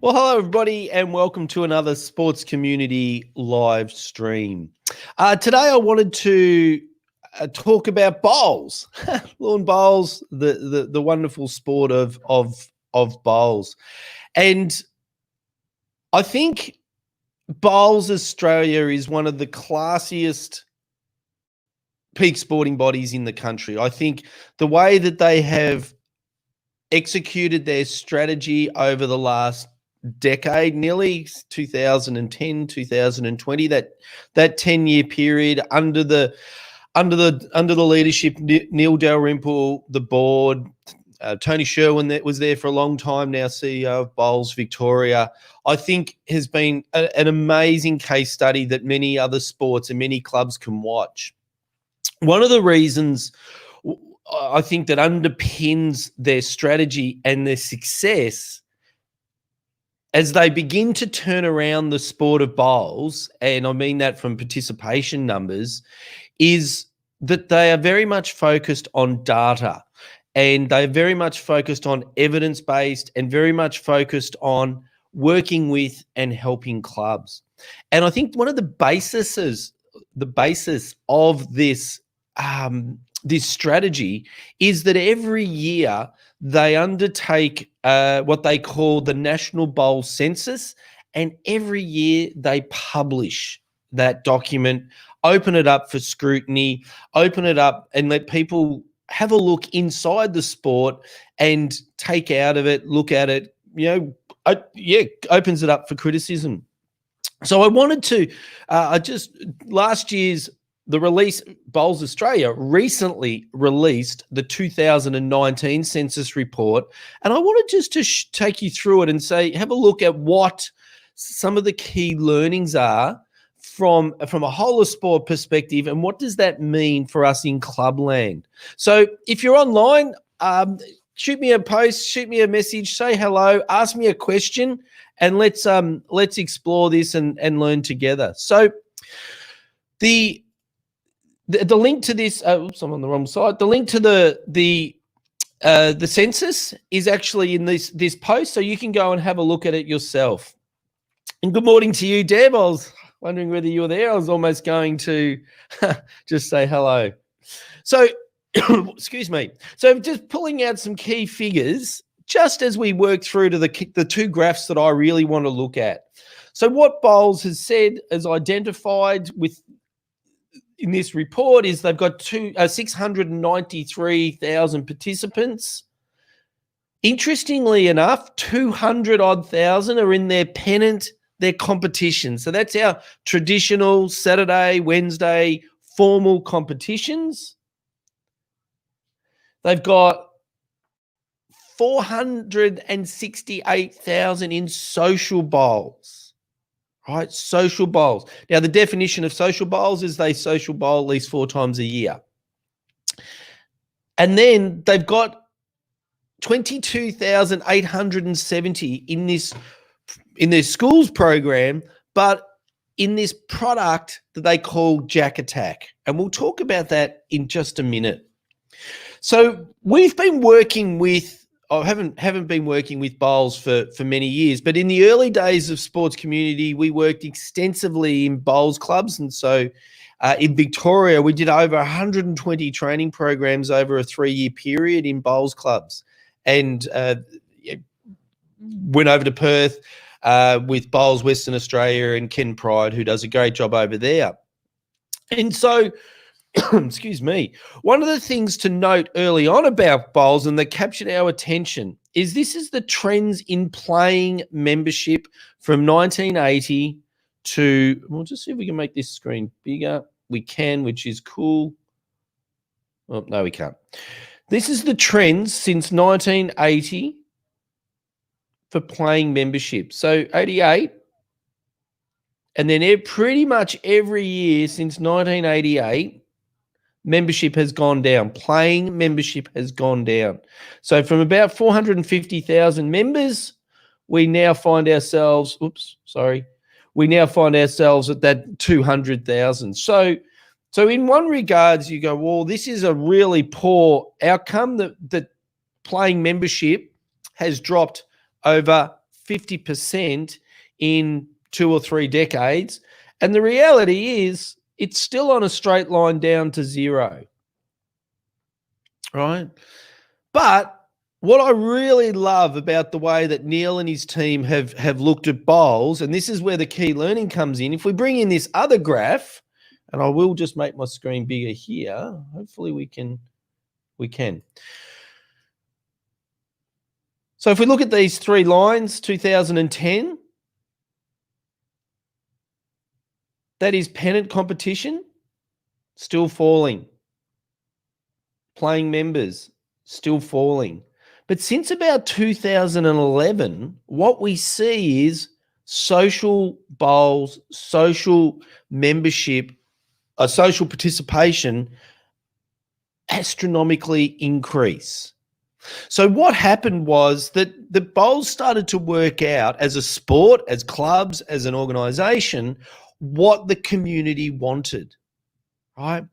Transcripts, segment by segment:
Well, hello, everybody, and welcome to another Sports Community live stream. Today, I wanted to talk about bowls, lawn bowls, the wonderful sport of bowls, and I think Bowls Australia is one of the classiest peak sporting bodies in the country. I think the way that they have executed their strategy over the last decade, nearly 2010, 2020, that 10-year period under the leadership Neil Dalrymple, the board, Tony Sherwin, that was there for a long time now, CEO of Bowls Victoria, I think has been an amazing case study that many other sports and many clubs can watch. One of the reasons I think that underpins their strategy and their success as they begin to turn around the sport of bowls, and I mean that from participation numbers, is that they are very much focused on data, and they're very much focused on evidence-based and very much focused on working with and helping clubs. And I think one of the basis of this this strategy is that every year they undertake what they call the National Bowls Census, and every year they publish that document, open it up for scrutiny, open it up and let people have a look inside the sport and take out of it, look at it, opens it up for criticism. So I wanted to, last year's, the release, Bowls Australia recently released the 2019 census report, and I wanted just to take you through it and have a look at what some of the key learnings are from a whole of sport perspective, and what does that mean for us in clubland. So if you're online, shoot me a post, shoot me a message, say hello, ask me a question, and let's explore this and learn together. So the link to this, oops, I'm on the wrong side. The link to the census is actually in this post, so you can go and have a look at it yourself. And good morning to you, Deb. I was wondering whether you were there. I was almost going to just say hello. So, excuse me. So just pulling out some key figures, just as we work through to the two graphs that I really want to look at. So what Bowls has said, has identified in this report, is they've got 693,000 participants. Interestingly enough, 200-odd thousand are in their pennant, their competition. So that's our traditional Saturday, Wednesday formal competitions. They've got 468,000 in social bowls. Right, social bowls. Now, the definition of social bowls is they social bowl at least 4 times a year. And then they've got 22,870 in their schools program, but in this product that they call Jack Attack. And we'll talk about that in just a minute. So we've been working with, I haven't been working with bowls for many years, but in the early days of Sports Community, we worked extensively in bowls clubs. And so in Victoria, we did over 120 training programs over a 3-year period in bowls clubs, and went over to Perth with Bowls Western Australia and Ken Pride, who does a great job over there. And so, excuse me, one of the things to note early on about bowls and that captured our attention is this is the trends in playing membership from 1980 to, we'll just see if we can make this screen bigger. We can, which is cool. Oh, no, we can't. This is the trends since 1980 for playing membership. So 88, and then pretty much every year since 1988, membership has gone down. Playing membership has gone down. So from about 450,000 members, we now find ourselves, we now find ourselves at that 200,000. So in one regards, you go, well, this is a really poor outcome that playing membership has dropped over 50% in 2 or 3 decades. And the reality is it's still on a straight line down to zero, right? But what I really love about the way that Neil and his team have looked at bowls, and this is where the key learning comes in. If we bring in this other graph, and I will just make my screen bigger here. Hopefully we can. So if we look at these 3 lines, 2010, that is pennant competition, still falling. Playing members, still falling. But since about 2011, what we see is social bowls, social membership, social participation astronomically increase. So what happened was that the bowls started to work out as a sport, as clubs, as an organisation, what the community wanted, right?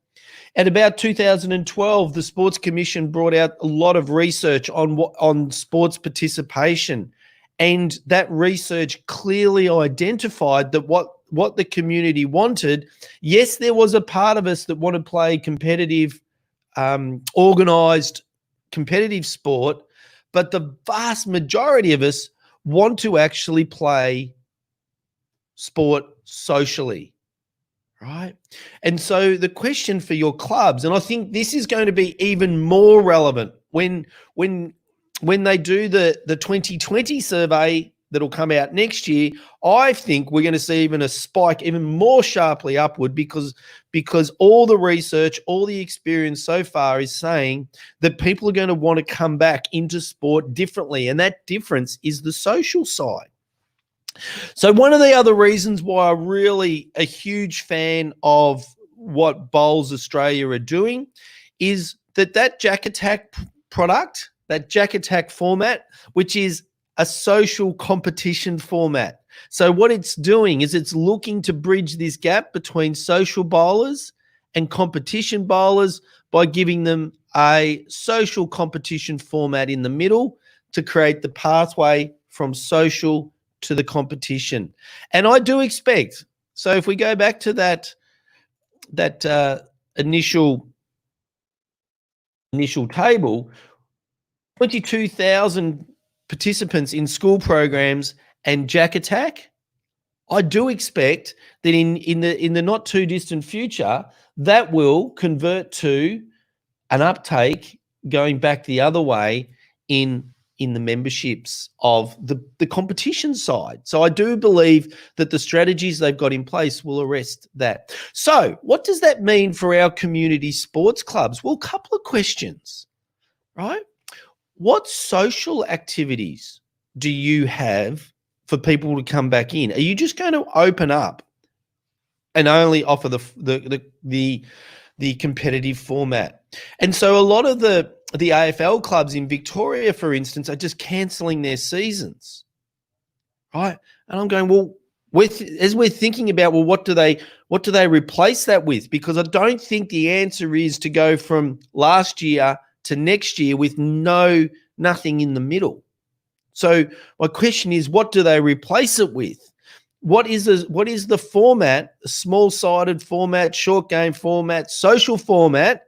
At about 2012, the Sports Commission brought out a lot of research on sports participation, and that research clearly identified that what the community wanted. Yes, there was a part of us that wanted to play competitive, organised, competitive sport, but the vast majority of us want to actually play sport socially. Right. And so the question for your clubs, and I think this is going to be even more relevant when they do the 2020 survey that'll come out next year, I think we're going to see even a spike even more sharply upward because all the research, all the experience so far is saying that people are going to want to come back into sport differently. And that difference is the social side. So one of the other reasons why I'm really a huge fan of what Bowls Australia are doing is that Jack Attack product, that Jack Attack format, which is a social competition format. So what it's doing is it's looking to bridge this gap between social bowlers and competition bowlers by giving them a social competition format in the middle to create the pathway from social to the competition. And I do expect, so if we go back to that initial table, 22,000 participants in school programs and Jack Attack, I do expect that in the not too distant future, that will convert to an uptake going back the other way in the memberships of the competition side. So I do believe that the strategies they've got in place will arrest that. So what does that mean for our community sports clubs? Well, a couple of questions, right? What social activities do you have for people to come back in? Are you just going to open up and only offer the competitive format? And so a lot of the AFL clubs in Victoria, for instance, are just cancelling their seasons, right? And I'm going, well, as we're thinking about, well, what do they replace that with? Because I don't think the answer is to go from last year to next year with nothing in the middle. So my question is, what do they replace it with? What is the format, small-sided format, short game format, social format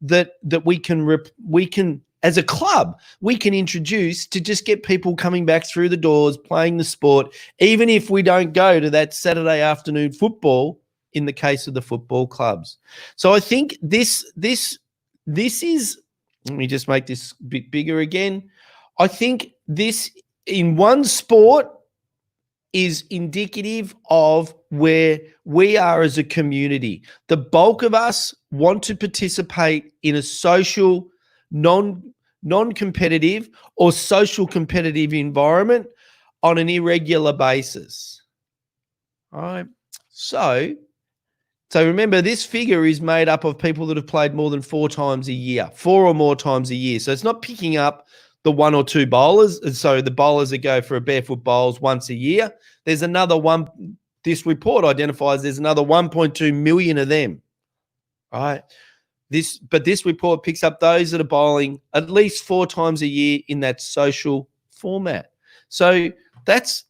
that we can as a club we can introduce to just get people coming back through the doors, playing the sport, even if we don't go to that Saturday afternoon football in the case of the football clubs. So I think this is, let me just make this a bit bigger again. I think this in one sport is indicative of where we are as a community. The bulk of us want to participate in a social, non-competitive or social competitive environment on an irregular basis. All right. So remember, this figure is made up of people that have played more than 4 times a year, 4 or more times a year. So it's not picking up the 1 or 2 bowlers. And so the bowlers that go for a barefoot bowls once a year, there's another one. This report identifies there's another 1.2 million of them. All right. But this report picks up those that are bowling at least 4 times a year in that social format. So that's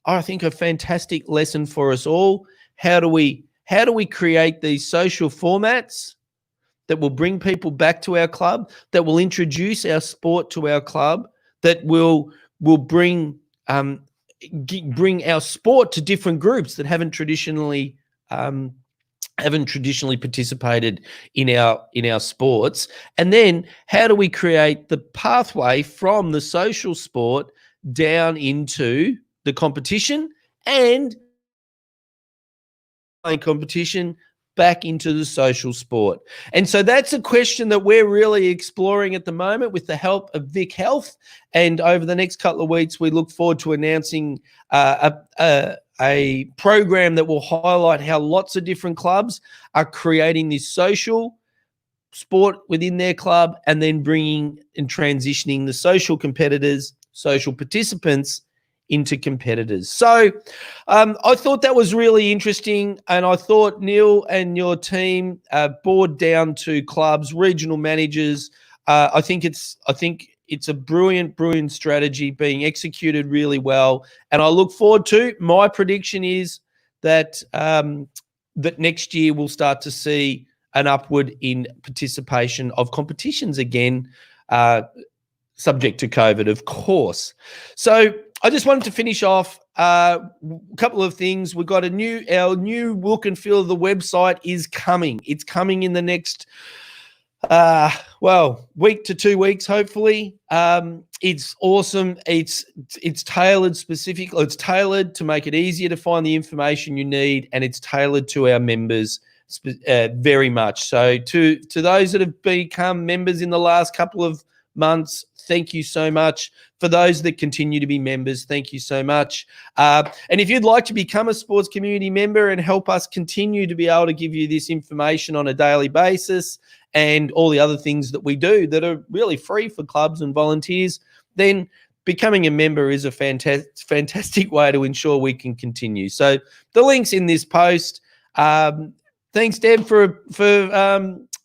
I think a fantastic lesson for us all. How do we create these social formats that will bring people back to our club, that will introduce our sport to our club, that will bring bring our sport to different groups that haven't traditionally participated in our sports. And then how do we create the pathway from the social sport down into the competition, and playing competition back into the social sport? And so that's a question that we're really exploring at the moment with the help of Vic Health. And over the next couple of weeks, we look forward to announcing a program that will highlight how lots of different clubs are creating this social sport within their club, and then bringing and transitioning the social competitors, social participants into competitors. So I thought that was really interesting, and I thought Neil and your team, board down to clubs, regional managers, I think it's a brilliant strategy being executed really well, and I look forward to. My prediction is that that next year we'll start to see an upward in participation of competitions again, subject to COVID, of course. So I just wanted to finish off a couple of things. We've got our new look and feel of the website is coming. It's coming in the next week to 2 weeks, hopefully. It's awesome. It's tailored specifically. It's tailored to make it easier to find the information you need, and it's tailored to our members very much. So to those that have become members in the last couple of months, thank you so much. For those that continue to be members, thank you so much. And if you'd like to become a sports community member and help us continue to be able to give you this information on a daily basis, and all the other things that we do that are really free for clubs and volunteers, then becoming a member is a fantastic way to ensure we can continue. So the link's in this post. Thanks, Deb, for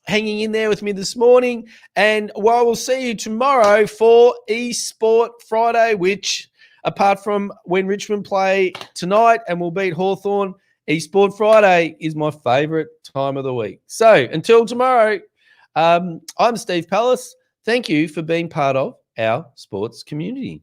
hanging in there with me this morning. And we'll see you tomorrow for eSport Friday, which, apart from when Richmond play tonight and we'll beat Hawthorn, eSport Friday is my favourite time of the week. So until tomorrow, I'm Steve Palace. Thank you for being part of our sports community.